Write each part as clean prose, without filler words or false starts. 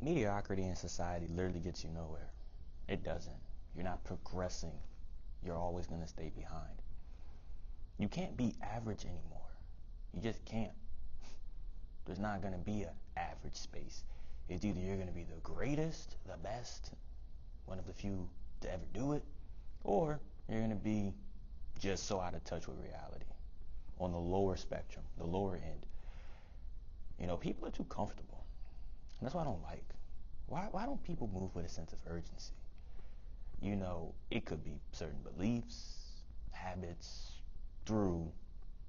Mediocrity in society literally gets you nowhere. It doesn't. You're not progressing. You're always going to stay behind. You can't be average anymore. You just can't. There's not going to be an average space. It's either you're going to be the greatest, the best, one of the few to ever do it, or you're going to be just so out of touch with reality on the lower spectrum, the lower end. People are too comfortable. And that's what I don't like. Why don't people move with a sense of urgency? It could be certain beliefs, habits, through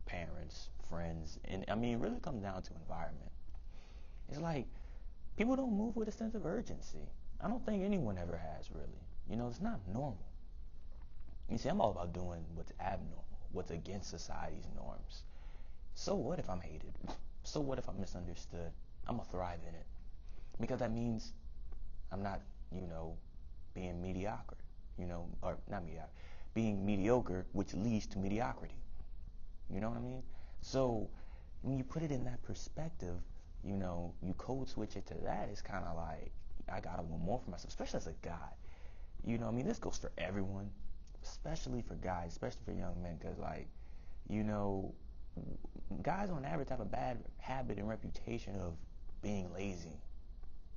parents, friends, and it really comes down to environment. It's like people don't move with a sense of urgency. I don't think anyone ever has, really. It's not normal. You see, I'm all about doing what's abnormal, what's against society's norms. So what if I'm hated? So what if I'm misunderstood? I'm gonna thrive in it. Because that means I'm not, being mediocre, or not mediocre, being mediocre, which leads to mediocrity. You know what I mean? So when you put it in that perspective, you code switch it to that, it's kind of like, I gotta want more for myself, especially as a guy. This goes for everyone, especially for guys, especially for young men, because, guys on average have a bad habit and reputation of being lazy,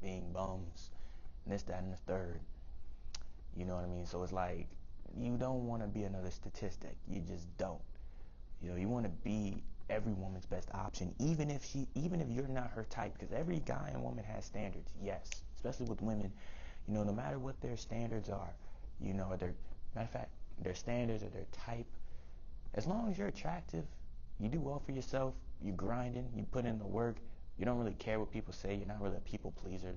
being bums, and this, that, and the third. You know what I mean? So it's like, you don't want to be another statistic. You just don't. You want to be every woman's best option, even if you're not her type, because every guy and woman has standards. Yes, especially with women. No matter what their standards are, or matter of fact, their standards or their type, as long as you're attractive, you do well for yourself, you grinding, you put in the work, you don't really care what people say, you're not really a people pleaser,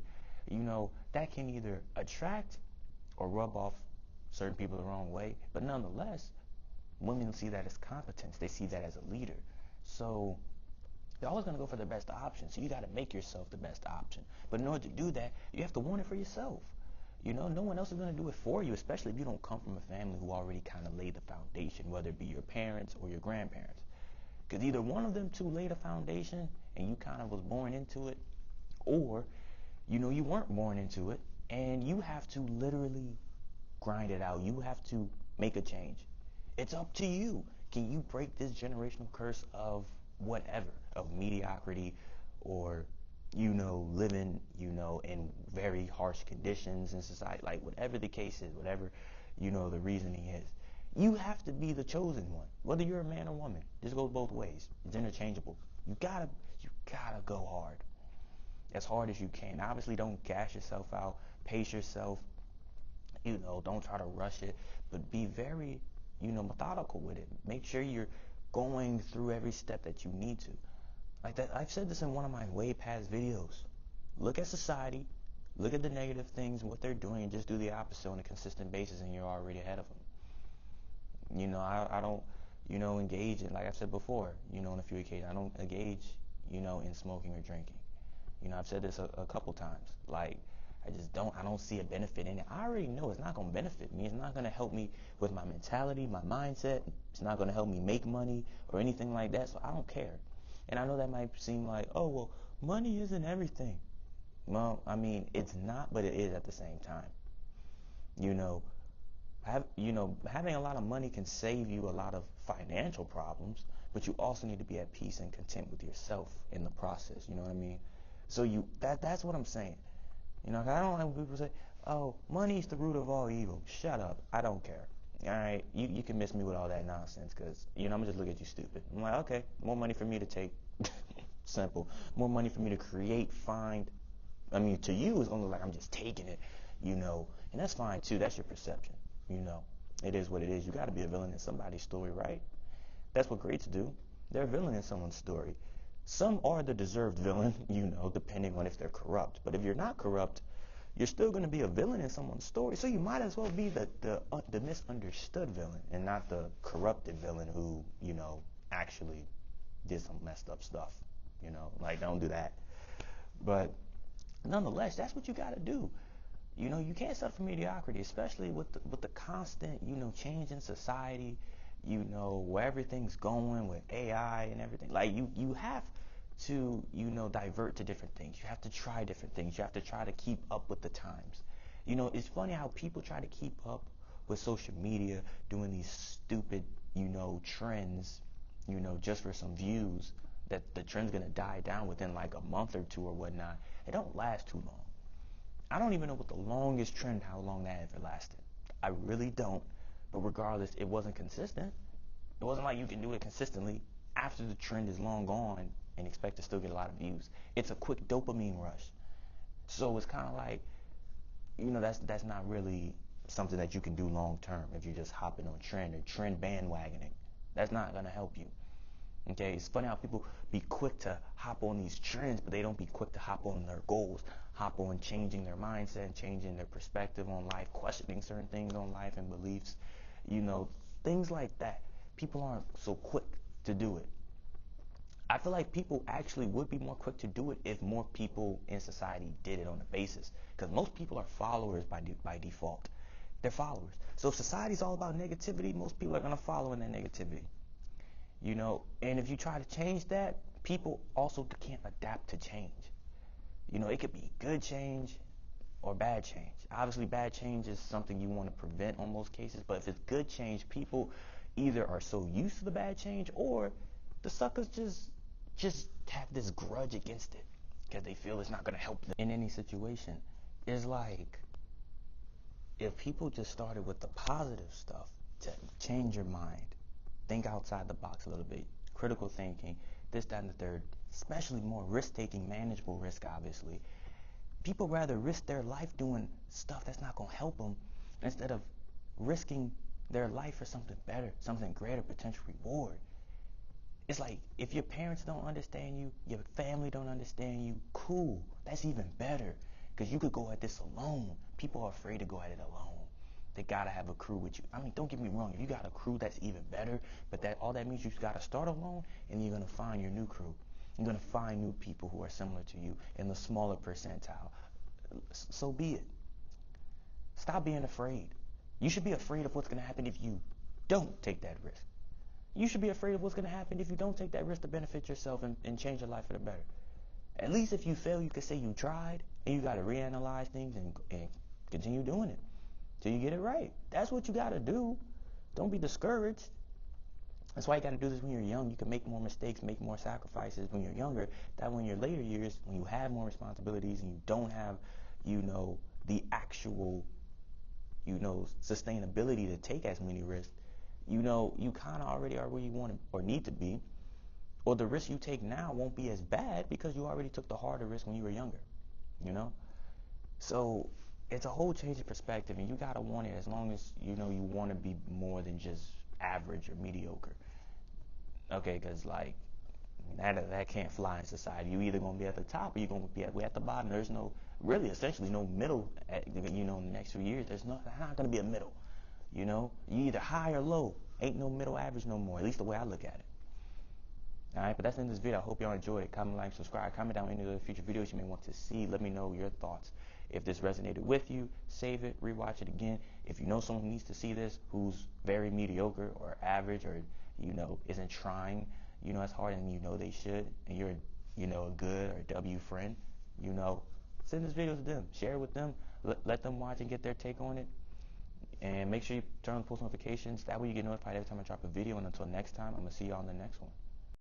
that can either attract or rub off certain people the wrong way. But nonetheless, women see that as competence. They see that as a leader. So they're always going to go for the best option. So you got to make yourself the best option. But in order to do that, you have to want it for yourself. No one else is going to do it for you, especially if you don't come from a family who already kind of laid the foundation, whether it be your parents or your grandparents. Because either one of them two laid a foundation and you kind of was born into it, or, you weren't born into it and you have to literally grind it out. You have to make a change. It's up to you. Can you break this generational curse of whatever, of mediocrity, or, living, in very harsh conditions in society, like whatever the case is, whatever, the reasoning is. You have to be the chosen one, whether you're a man or woman. This goes both ways. It's interchangeable. You gotta go as hard as you can. Obviously, don't gas yourself out. Pace yourself. Don't try to rush it, but be very, methodical with it. Make sure you're going through every step that you need to. Like that, I've said this in one of my way past videos. Look at society, look at the negative things, what they're doing, and just do the opposite on a consistent basis, and you're already ahead of them. I don't, engage in, like I've said before, on a few occasions, I don't engage, in smoking or drinking. I've said this a couple times. Like, I don't see a benefit in it. I already know it's not going to benefit me. It's not going to help me with my mentality, my mindset. It's not going to help me make money or anything like that, so I don't care. And I know that might seem like, oh, well, money isn't everything. Well, it's not, but it is at the same time. You know, having a lot of money can save you a lot of financial problems, but you also need to be at peace and content with yourself in the process. You know what I mean? So that's what I'm saying. I don't like when people say, oh, money's the root of all evil. Shut up. I don't care. All right? You can miss me with all that nonsense because, I'm going to just look at you stupid. I'm like, okay, more money for me to take. Simple. More money for me to create, find. To you, it's only like I'm just taking it, and that's fine too. That's your perception, It is what it is. You got to be a villain in somebody's story, right? That's what greats do. They're a villain in someone's story. Some are the deserved villain, depending on if they're corrupt. But if you're not corrupt, you're still going to be a villain in someone's story. So you might as well be the misunderstood villain and not the corrupted villain who, actually did some messed up stuff. Like, don't do that. But nonetheless, that's what you got to do. You can't settle for mediocrity, especially with the constant, change in society, where everything's going with AI and everything. Like, you have to, divert to different things. You have to try different things. You have to try to keep up with the times. It's funny how people try to keep up with social media, doing these stupid, trends, just for some views, that the trend's gonna die down within like a month or two or whatnot. It don't last too long. I don't even know what the longest trend, how long that ever lasted. I really don't. But regardless, it wasn't consistent. It wasn't like you can do it consistently after the trend is long gone and expect to still get a lot of views. It's a quick dopamine rush. So it's kind of like, that's not really something that you can do long term if you're just hopping on trend or trend bandwagoning. That's not going to help you. Okay, it's funny how people be quick to hop on these trends, but they don't be quick to hop on their goals, hop on changing their mindset, changing their perspective on life, questioning certain things on life and beliefs, things like that. People aren't so quick to do it. I feel like people actually would be more quick to do it if more people in society did it on a basis, because most people are followers by default. They're followers. So if society's all about negativity, most people are going to follow in that negativity. And if you try to change that, people also can't adapt to change. It could be good change or bad change. Obviously, bad change is something you want to prevent on most cases, but if it's good change, people either are so used to the bad change, or the suckers just have this grudge against it because they feel it's not going to help them in any situation. It's like, if people just started with the positive stuff to change your mind, think outside the box a little bit, critical thinking, this, that, and the third, especially more risk-taking, manageable risk, obviously. People rather risk their life doing stuff that's not going to help them instead of risking their life for something better, something greater, potential reward. It's like, if your parents don't understand you, your family don't understand you, cool, that's even better, because you could go at this alone. People are afraid to go at it alone. They gotta have a crew with you. I mean, don't get me wrong, if you got a crew, that's even better, but all that means you gotta start alone, and you're gonna find your new crew. You're gonna find new people who are similar to you in the smaller percentile. So be it. Stop being afraid. You should be afraid of what's gonna happen if you don't take that risk. You should be afraid of what's gonna happen if you don't take that risk to benefit yourself and change your life for the better. At least if you fail, you can say you tried, and you gotta reanalyze things and continue doing it till you get it right. That's what you gotta do. Don't be discouraged. That's why you gotta do this when you're young. You can make more mistakes, make more sacrifices when you're younger. That when your later years, when you have more responsibilities and you don't have, the actual, sustainability to take as many risks, you kind of already are where you want to or need to be. Or the risk you take now won't be as bad because you already took the harder risk when you were younger. So it's a whole change of perspective, and you gotta want it as long as you want to be more than just average or mediocre. Okay, because like that can't fly in society. You either gonna be at the top or you're gonna be at the bottom. There's no really essentially no middle. In the next few years, there's not gonna be a middle. You either high or low. Ain't no middle average no more. At least the way I look at it. Alright, but that's the end of this video. I hope y'all enjoyed it. Comment, like, subscribe. Comment down any other future videos you may want to see. Let me know your thoughts. If this resonated with you, save it, rewatch it again. If you know someone who needs to see this, who's very mediocre or average or, isn't trying, as hard and they should, and you're, a good or W friend, send this video to them. Share it with them. Let them watch and get their take on it. And make sure you turn on post notifications. That way you get notified every time I drop a video. And until next time, I'm going to see y'all in the next one.